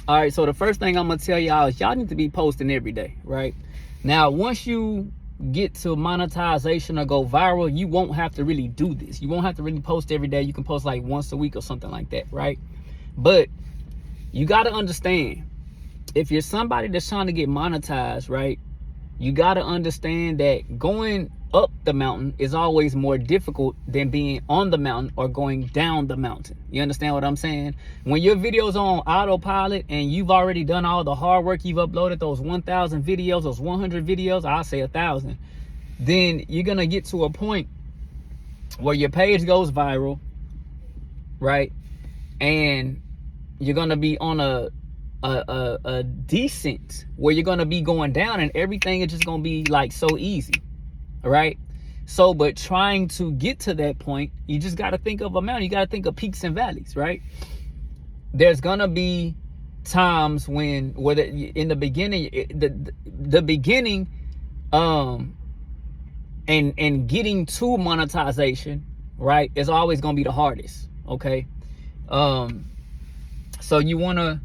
All right, so the first thing I'm gonna tell y'all is y'all need to be posting every day, right? Now, once you get to monetization or go viral, you won't have to really do this. You won't have to really post every day. You can post like once a week or something like that, right? But you got to understand, if you're somebody that's trying to get monetized, right, you got to understand that going up the mountain is always more difficult than being on the mountain or going down the mountain. You understand what I'm saying? When your video's on autopilot and you've already done all the hard work, you've uploaded those 1,000 videos, those 100 videos, I'll say 1,000, then you're going to get to a point where your page goes viral, right? And you're going to be on a decent where you're going to be going down and everything is just going to be like so easy. All right. So, but trying to get to that point, you just got to think of a mountain. You got to think of peaks and valleys, right? There's going to be times when, whether in the beginning, the beginning, and getting to monetization, right, is always going to be the hardest. Okay. So you want to,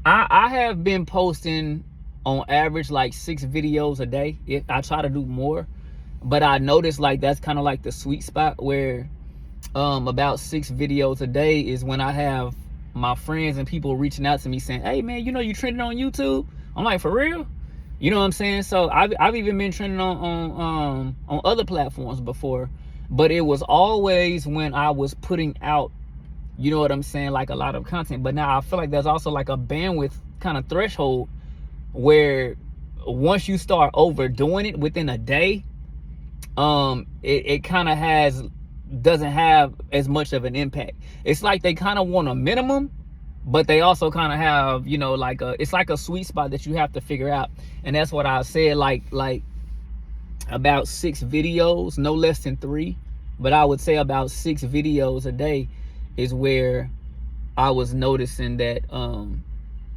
I have been posting on average like 6 videos a day. I try to do more, but I noticed like that's kind of like the sweet spot where about 6 videos a day is when I have my friends and people reaching out to me saying, hey man, you know you trending on YouTube? I'm like, for real? You know what I'm saying? So I've even been trending on other platforms before, but it was always when I was putting out, you know what I'm saying, like a lot of content. But now I feel like there's also like a bandwidth kind of threshold where once you start overdoing it within a day, it kind of doesn't have as much of an impact. It's like they kind of want a minimum, but they also kind of have, you know, like it's like a sweet spot that you have to figure out. And that's what I said, like about 6 videos, no less than 3, but I would say about 6 videos a day is where I was noticing that,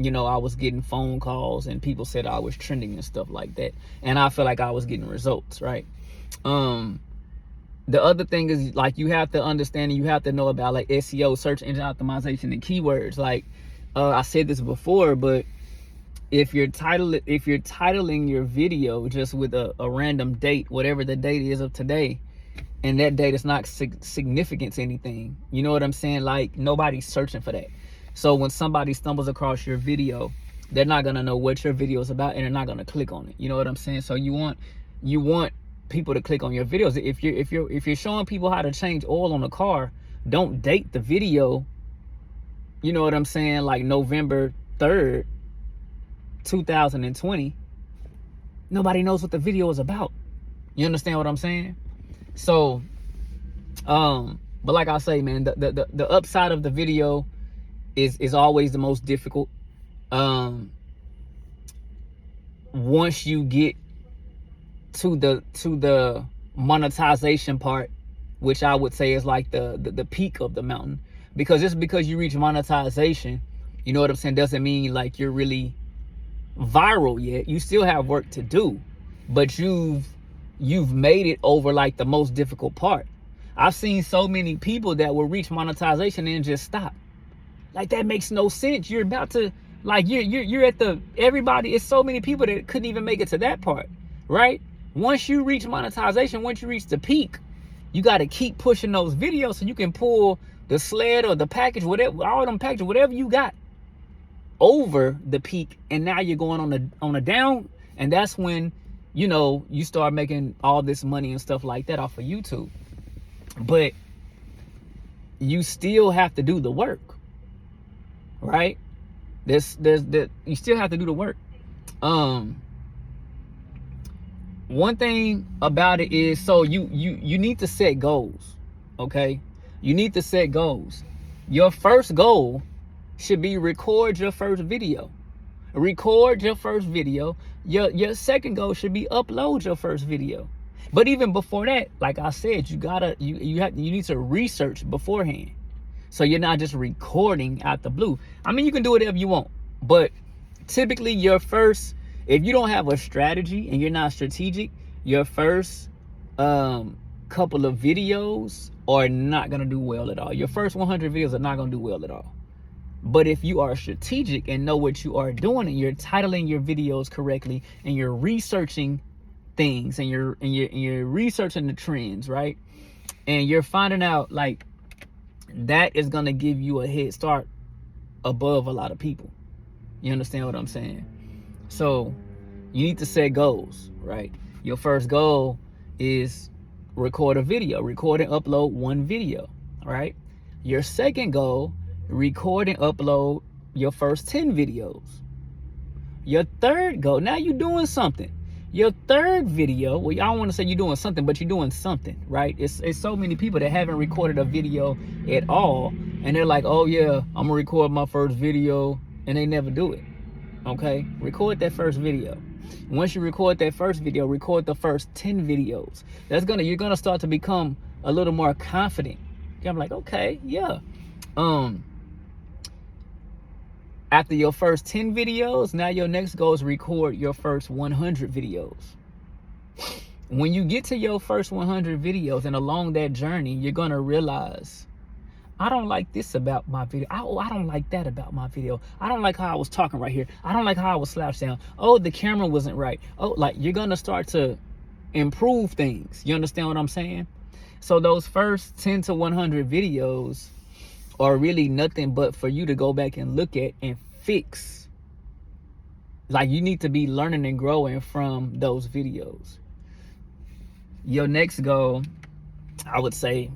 you know, I was getting phone calls and people said I was trending and stuff like that. And I feel like I was getting results, right? The other thing is, like, you have to understand and you have to know about like SEO, search engine optimization, and keywords. Like, I said this before, but if you're titling your video just with a random date, whatever the date is of today, and that date is not significant to anything, you know what I'm saying? Like, nobody's searching for that. So when somebody stumbles across your video, they're not gonna know what your video is about, and they're not gonna click on it. You know what I'm saying? So you want people to click on your videos. If you're showing people how to change oil on a car, don't date the video, you know what I'm saying, like November 3rd, 2020. Nobody knows what the video is about. You understand what I'm saying? So, but like I say, man, the upside of the video is always the most difficult. Once you get to the monetization part, which I would say is like the peak of the mountain, because just because you reach monetization, you know what I'm saying, doesn't mean like you're really viral yet. You still have work to do, but you've made it over like the most difficult part. I've seen so many people that will reach monetization and just stop. Like, that makes no sense. You're about to, like, you're at the, everybody, it's so many people that couldn't even make it to that part, right? Once you reach monetization, once you reach the peak, you got to keep pushing those videos so you can pull the sled or the package, whatever, all them packages, whatever you got over the peak. And now you're going on a down, and that's when, you know, you start making all this money and stuff like that off of YouTube. But you still have to do the work, right? You still have to do the work. One thing about it is, so you need to set goals, okay? You need to set goals. Your first goal should be record your first video. Record your first video. Your second goal should be upload your first video. But even before that, like I said, you need to research beforehand. So you're not just recording out the blue. I mean, you can do whatever you want, but typically if you don't have a strategy and you're not strategic, your first couple of videos are not gonna do well at all. Your first 100 videos are not gonna do well at all. But if you are strategic and know what you are doing, and you're titling your videos correctly, and you're researching things, and you're researching the trends, right? And you're finding out, like, that is gonna give you a head start above a lot of people. You understand what I'm saying? So you need to set goals, right? Your first goal is record a video, record and upload one video, right? Your second goal, record and upload your first 10 videos. Your third goal, now you're doing something. Your third video, well, I don't want to say you're doing something, but you're doing something, right? It's so many people that haven't recorded a video at all, and they're like, oh yeah, I'm gonna record my first video, and they never do it. Okay, record that first video. Once you record that first video, record the first 10 videos. You're gonna start to become a little more confident. I'm like, okay, yeah. After your first 10 videos, now your next goal is record your first 100 videos. When you get to your first 100 videos, and along that journey, you're gonna realize, I don't like this about my video. I don't like that about my video. I don't like how I was talking right here. I don't like how I was slouched down. Oh, the camera wasn't right. Oh, like, you're gonna start to improve things. You understand what I'm saying? So those first 10 to 100 videos are really nothing but for you to go back and look at and fix. Like, you need to be learning and growing from those videos. Your next goal, I would say,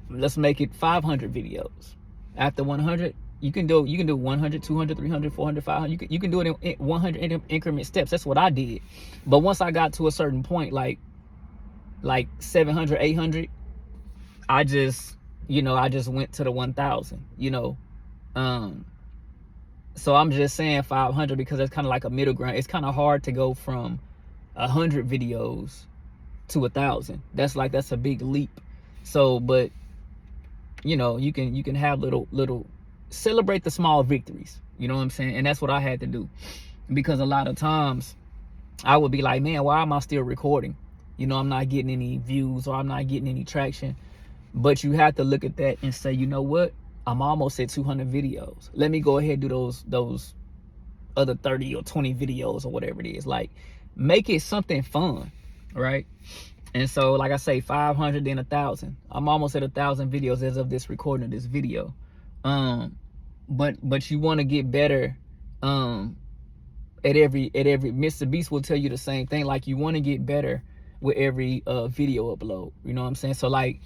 let's make it 500 videos. After 100, you can do 100, 200, 300, 400, 500. You can do it in 100 increment steps. That's what I did. But once I got to a certain point, like 700, 800, I just went to the 1,000, so I'm just saying 500 because that's kind of like a middle ground. It's kind of hard to go from 100 videos to 1,000. That's a big leap. So, but you can have little celebrate the small victories. You know what I'm saying? And that's what I had to do, because a lot of times I would be like, man, why am I still recording? I'm not getting any views, or I'm not getting any traction. But you have to look at that and say, you know what? I'm almost at 200 videos. Let me go ahead and do those other 30 or 20 videos or whatever it is. Like, make it something fun, right? And so, like I say, 500, then 1,000. I'm almost at 1,000 videos as of this recording of this video. But you want to get better. At every Mr. Beast will tell you the same thing. Like, you want to get better with every video upload. You know what I'm saying? So, like,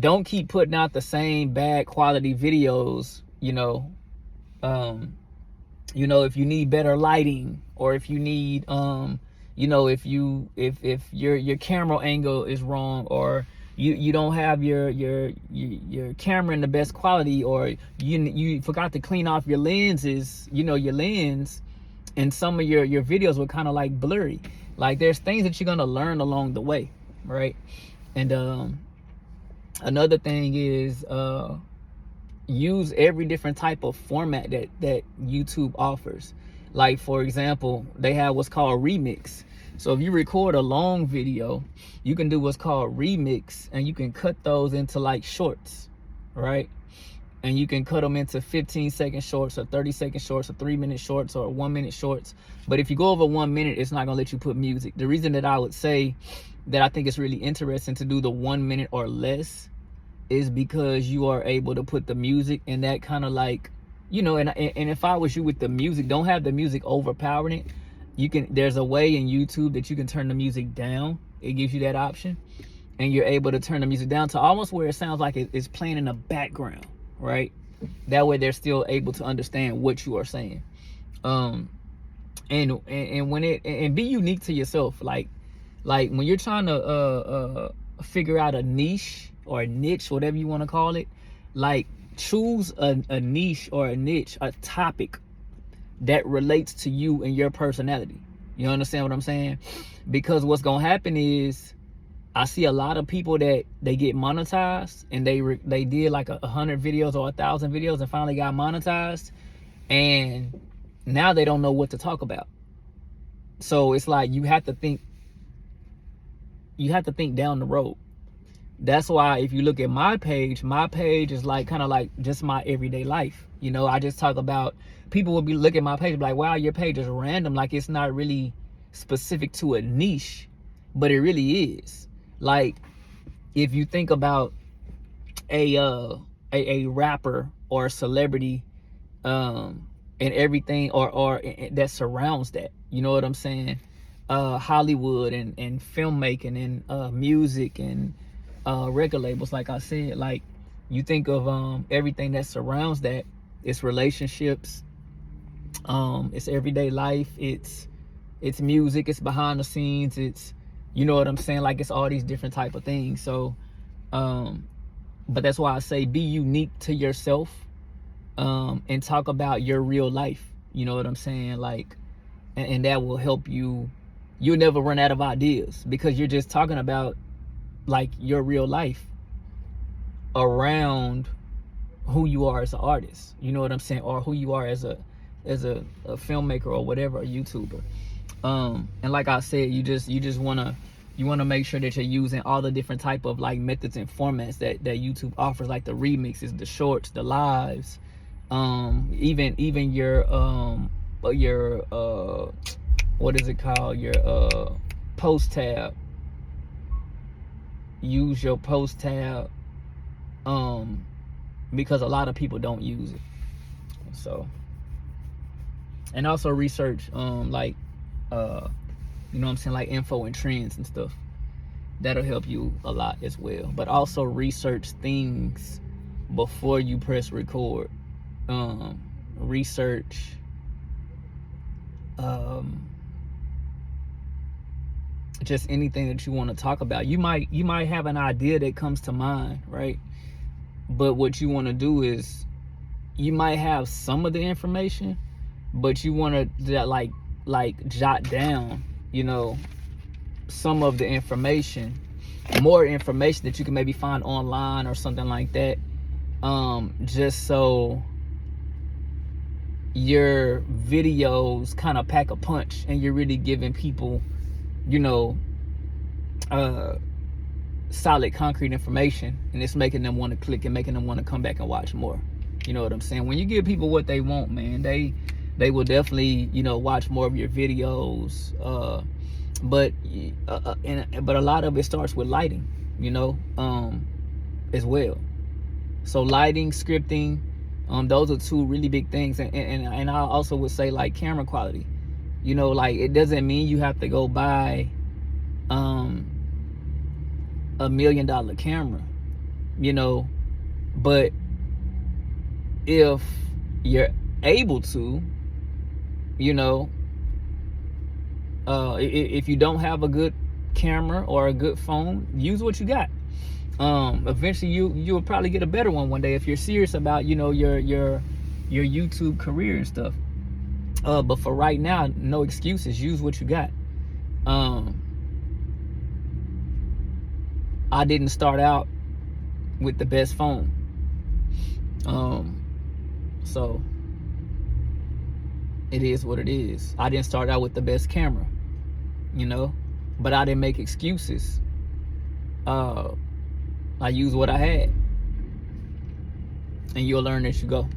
don't keep putting out the same bad quality videos. If you need better lighting, or if you need if your camera angle is wrong, or you don't have your camera in the best quality, or you forgot to clean off your lenses, your lens, and some of your videos were kind of like blurry. Like, there's things that you're gonna learn along the way, right? And another thing is use every different type of format that YouTube offers. Like, for example, they have what's called remix. So if you record a long video, you can do what's called remix, and you can cut those into like shorts, right? And you can cut them into 15-second shorts, or 30-second shorts, or 3-minute shorts, or 1-minute shorts. But if you go over 1 minute, it's not gonna let you put music. The reason that I would say that I think it's really interesting to do the 1 minute or less is because you are able to put the music, and that kind of like, and if I was you with the music, don't have the music overpowering it. There's a way in YouTube that you can turn the music down. It gives you that option, and you're able to turn the music down to almost where it sounds like it's playing in the background, right? That way they're still able to understand what you are saying. And be unique to yourself. Like when you're trying to figure out a niche or a niche, whatever you want to call it, like, choose a niche or a niche, a topic that relates to you and your personality. You understand what I'm saying? Because what's gonna happen is, I see a lot of people that they get monetized, and they did like 100 videos or 1,000 videos and finally got monetized, and now they don't know what to talk about. So it's like, you have to think down the road. That's why if you look at my page is like kind of like just my everyday life. You know, I just talk about, people will be looking at my page like, wow, your page is random. Like, it's not really specific to a niche, but it really is. Like, if you think about a rapper or a celebrity, and everything or that surrounds that, you know what I'm saying? Hollywood and filmmaking and music and record labels, like I said, like, you think of everything that surrounds that. It's relationships, it's everyday life, it's music, it's behind the scenes, it's, you know what I'm saying, like, it's all these different type of things. So but that's why I say be unique to yourself, and talk about your real life, you know what I'm saying, like, and that will help you. You'll never run out of ideas because you're just talking about like your real life around who you are as an artist, you know what I'm saying, or who you are as a filmmaker or whatever, a YouTuber. And like I said, you want to make sure that you're using all the different type of like methods and formats that YouTube offers, like the remixes, the shorts, the lives, even your what is it called, your post tab. Use your post tab, because a lot of people don't use it. So, and also research, like, you know what I'm saying, like info and trends and stuff. That'll help you a lot as well. But also research things before you press record. Research just anything that you want to talk about. You might have an idea that comes to mind, right? But what you want to do is, you might have some of the information, but you want to like jot down, you know, some of the information, more information that you can maybe find online or something like that, just so your videos kind of pack a punch and you're really giving people, you know, solid, concrete information, and it's making them want to click and making them want to come back and watch more. You know what I'm saying? When you give people what they want, man, they will definitely, you know, watch more of your videos. But a lot of it starts with lighting, you know, as well. So lighting, scripting, those are two really big things. And I also would say, like, camera quality. You know, like, it doesn't mean you have to go buy $1 million camera, you know, but if you're able to, you know, if you don't have a good camera or a good phone, use what you got. Eventually you'll probably get a better one day if you're serious about, you know, your YouTube career and stuff. But for right now, no excuses. Use what you got. I didn't start out with the best phone. So it is what it is. I didn't start out with the best camera, you know, but I didn't make excuses. I used what I had, and you'll learn as you go.